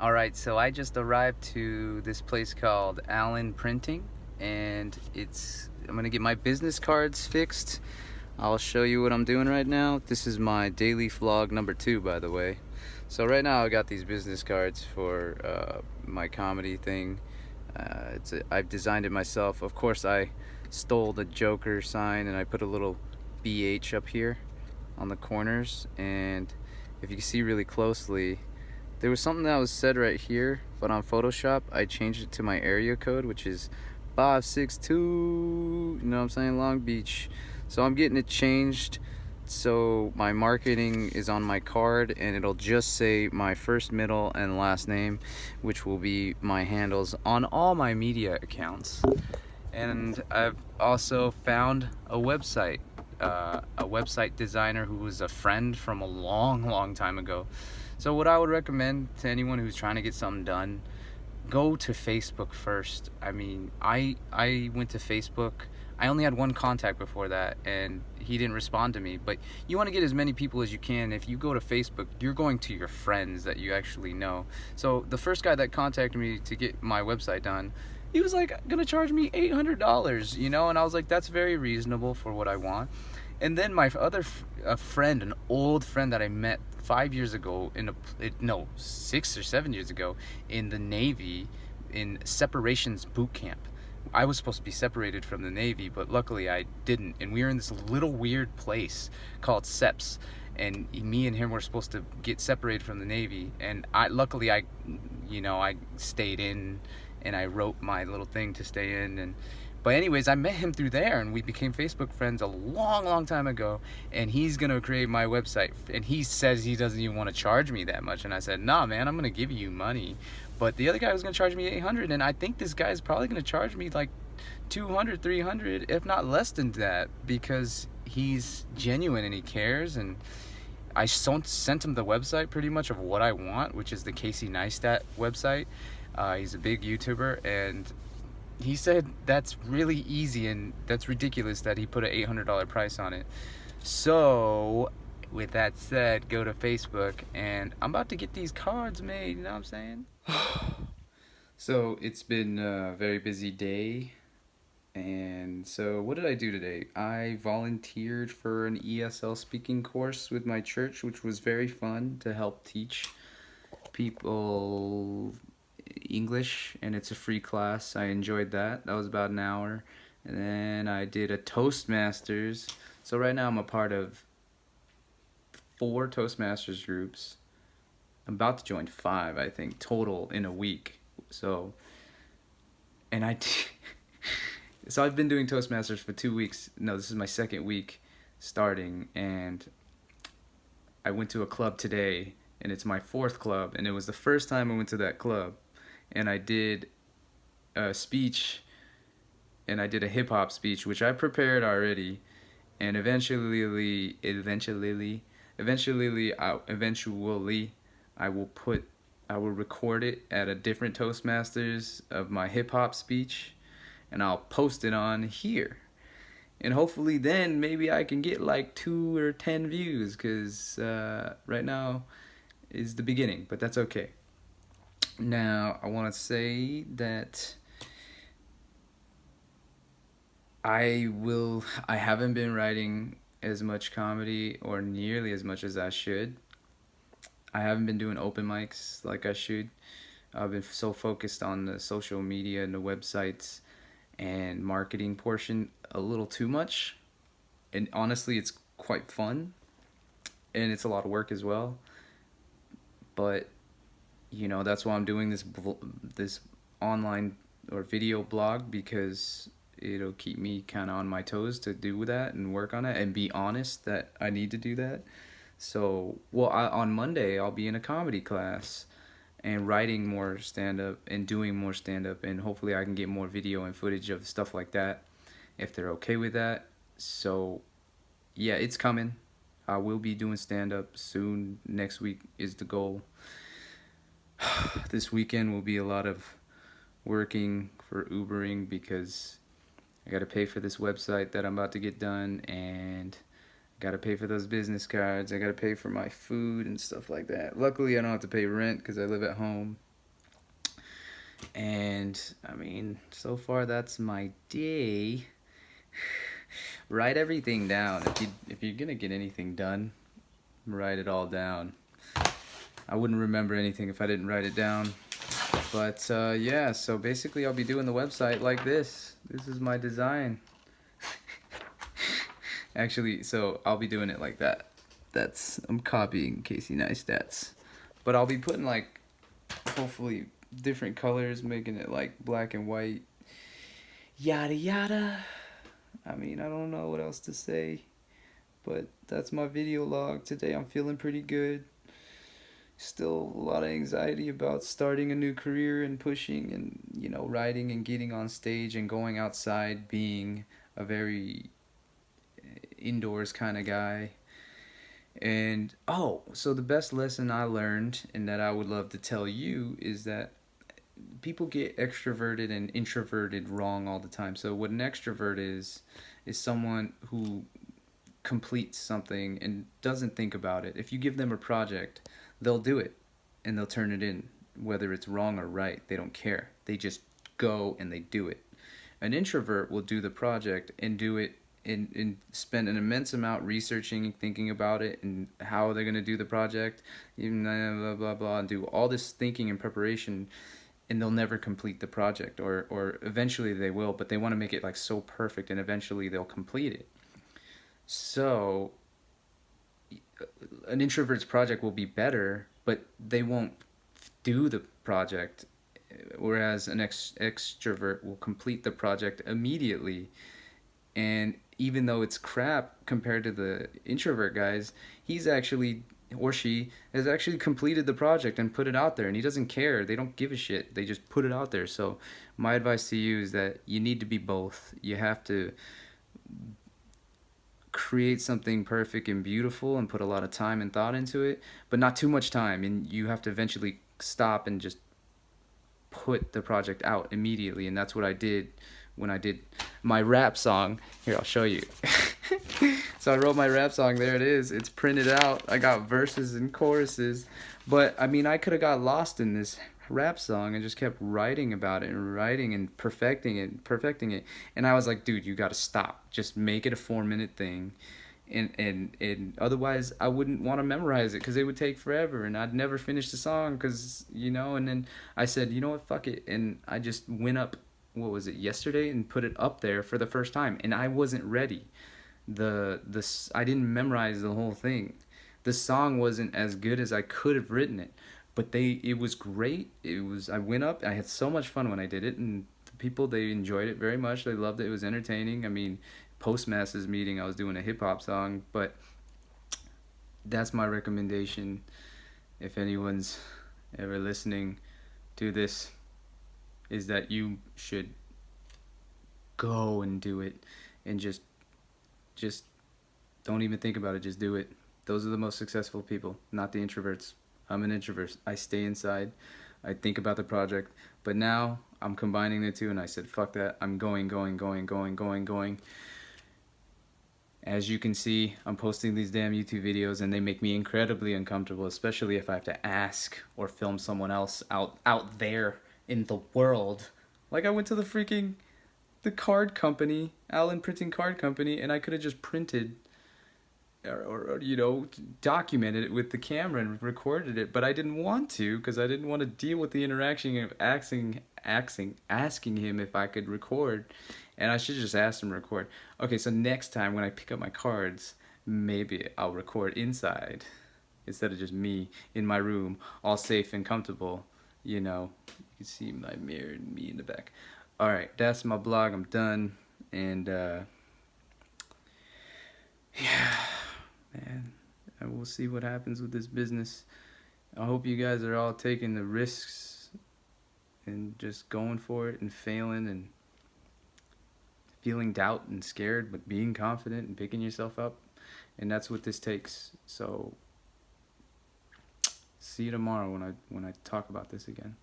Alright, so I just arrived to this place called Allen Printing, and I'm gonna get my business cards fixed. I'll show you what I'm doing right now. This is my daily vlog number 2, by the way. So right now I got these business cards for my comedy thing. I've designed it myself. Of course, I stole the Joker sign and I put a little BH up here on the corners, and if you can see really closely, there was something that was said right here, but on Photoshop I changed it to my area code, which is 562, you know what I'm saying, Long Beach. So I'm getting it changed so my marketing is on my card and it'll just say my first, middle, and last name, which will be my handles on all my media accounts. And I've also found a website designer who was a friend from a long time ago. So what I would recommend to anyone who's trying to get something done, go to Facebook first. I mean, I went to Facebook. I only had one contact before that, and he didn't respond to me. But you want to get as many people as you can. If you go to Facebook, you're going to your friends that you actually know. So the first guy that contacted me to get my website done, he was like gonna charge me $800, you know, and I was like, that's very reasonable for what I want. And then my other a friend, an old friend that I met 5 years ago no, 6 or 7 years ago in the Navy, in separations boot camp. I was supposed to be separated from the Navy, but luckily I didn't. And we were in this little weird place called SEPS, and me and him were supposed to get separated from the Navy. And luckily I stayed in, and I wrote my little thing to stay in. And but anyways, I met him through there, and we became Facebook friends a long time ago. And he's gonna create my website, and he says he doesn't even want to charge me that much. And I said, nah, man, I'm gonna give you money. But the other guy was gonna charge me 800, and I think this guy's probably gonna charge me like 200, 300, if not less than that, because he's genuine and he cares. And I sent him the website pretty much of what I want, which is the Casey Neistat website. He's a big YouTuber, and he said that's really easy and that's ridiculous that he put an $800 price on it. So with that said, go to Facebook, and I'm about to get these cards made, you know what I'm saying? So it's been a very busy day, and so what did I do today? I volunteered for an ESL speaking course with my church, which was very fun, to help teach people English, and it's a free class. I enjoyed that. That was about an hour. And then I did a Toastmasters. So right now I'm a part of 4 Toastmasters groups. I'm about to join 5, I think, total in a week. So, and so I've been doing Toastmasters for 2 weeks. No, this is my second week starting, and I went to a club today, and it's my 4th club, and it was the first time I went to that club. And I did a speech, and I did a hip-hop speech, which I prepared already, and eventually I will record it at a different Toastmasters of my hip-hop speech, and I'll post it on here. And hopefully then maybe I can get like 2 or 10 views, because right now is the beginning, but that's okay. Now, I want to say that I haven't been writing as much comedy, or nearly as much as I should. I haven't been doing open mics like I should. I've been so focused on the social media and the websites and marketing portion a little too much. And honestly, it's quite fun, and it's a lot of work as well. But you know, that's why I'm doing this online or video blog, because it'll keep me kind of on my toes to do that and work on it and be honest that I need to do that. So, on Monday I'll be in a comedy class and writing more stand-up and doing more stand-up, and hopefully I can get more video and footage of stuff like that if they're okay with that. So yeah, it's coming. I will be doing stand-up soon. Next week is the goal. This weekend will be a lot of working for Ubering, because I gotta pay for this website that I'm about to get done, and I gotta pay for those business cards. I gotta pay for my food and stuff like that. Luckily I don't have to pay rent because I live at home, And I mean, so far that's my day. Write everything down. If you're gonna get anything done, write it all down. I wouldn't remember anything if I didn't write it down. But yeah, so basically I'll be doing the website like this. This is my design. Actually, so I'll be doing it like that. I'm copying Casey Neistat's. But I'll be putting like, hopefully, different colors, making it like black and white. Yada yada. I mean, I don't know what else to say. But that's my video log. Today I'm feeling pretty good. Still a lot of anxiety about starting a new career and pushing and, writing and getting on stage and going outside, being a very indoors kind of guy. And so the best lesson I learned and that I would love to tell you is that people get extroverted and introverted wrong all the time. So what an extrovert is someone who completes something and doesn't think about it. If you give them a project, they'll do it and they'll turn it in, whether it's wrong or right. They don't care. They just go and they do it. An introvert will do the project and do it and spend an immense amount researching and thinking about it and how they're going to do the project, even blah, blah, blah, and do all this thinking and preparation, and they'll never complete the project, or eventually they will, but they want to make it like so perfect and eventually they'll complete it. So an introvert's project will be better, but they won't do the project, whereas an extrovert will complete the project immediately. And even though it's crap compared to the introvert guys, he's actually, or she has actually completed the project and put it out there, and he doesn't care. They don't give a shit. They just put it out there. So my advice to you is that you need to be both. You have to create something perfect and beautiful and put a lot of time and thought into it, but not too much time, and you have to eventually stop and just put the project out immediately. And that's what I did when I did my rap song. Here, I'll show you. So I wrote my rap song. There it is. It's printed out. I got verses and choruses, but I mean, I could have got lost in this rap song and just kept writing about it and writing and perfecting it. And I was like, dude, you got to stop. Just make it a 4-minute thing. And otherwise I wouldn't want to memorize it because it would take forever and I'd never finish the song because, and then I said, you know what, fuck it. And I just went up, what was it, yesterday, and put it up there for the first time. And I wasn't ready. I didn't memorize the whole thing. The song wasn't as good as I could have written it, but it was great. I went up, I had so much fun when I did it, and the people, they enjoyed it very much. They loved it. It was entertaining. I mean, Postmasters meeting, I was doing a hip-hop song. But that's my recommendation if anyone's ever listening to this, is that you should go and do it, and just don't even think about it, just do it. Those are the most successful people, not the introverts. I'm an introvert. I stay inside. I think about the project. But now I'm combining the two, and I said, fuck that. I'm going. As you can see, I'm posting these damn YouTube videos, and they make me incredibly uncomfortable, especially if I have to ask or film someone else out there in the world. Like, I went to the card company, Allen Printing Card Company, and I could have just printed or documented it with the camera and recorded it, but I didn't want to because I didn't want to deal with the interaction of asking him if I could record, and I should just ask him to record. Okay, so next time when I pick up my cards, maybe I'll record inside instead of just me in my room, all safe and comfortable. You can see my mirror and me in the back. Alright, that's my blog. I'm done. And, yeah, man, and we'll see what happens with this business. I hope you guys are all taking the risks and just going for it and failing and feeling doubt and scared, but being confident and picking yourself up. And that's what this takes. So, see you tomorrow when I talk about this again.